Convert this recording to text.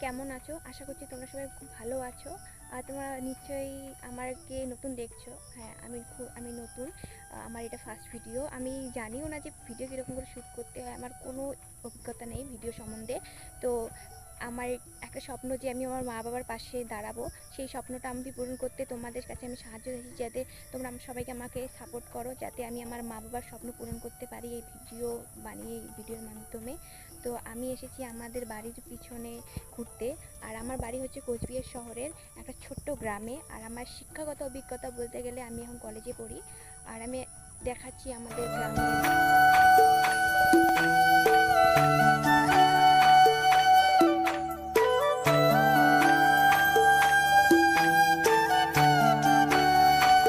কেমন আছো? আশা করছি তোমরা সবাই খুব ভালো আছো। আর তোমরা নিশ্চয়ই আমাকে নতুন দেখছো। হ্যাঁ, আমি নতুন। আমার এটা ফার্স্ট ভিডিও। আমি জানিও না যে ভিডিও কীরকম করে শ্যুট করতে হয়। আমার কোনো অভিজ্ঞতা নেই ভিডিও সম্বন্ধে। তো আমার একটা স্বপ্ন যে আমি আমার মা বাবার পাশে দাঁড়াবো, সেই স্বপ্নটা আমি পূরণ করতে তোমাদের কাছে আমি সাহায্য চাইছি, যাতে তোমরা সবাইকে আমাকে সাপোর্ট করো, যাতে আমি আমার মা বাবার স্বপ্ন পূরণ করতে পারি এই ভিডিও বানিয়ে, এই ভিডিওর মাধ্যমে। তো আমি এসেছি আমাদের বাড়ির পিছনে ঘুরতে। আর আমার বাড়ি হচ্ছে কোচবিহার শহরের একটা ছোট্ট গ্রামে। আর আমার শিক্ষাগত অভিজ্ঞতা বলতে গেলে আমি এখন কলেজে পড়ি। আর আমি দেখাচ্ছি আমাদের গ্রামে।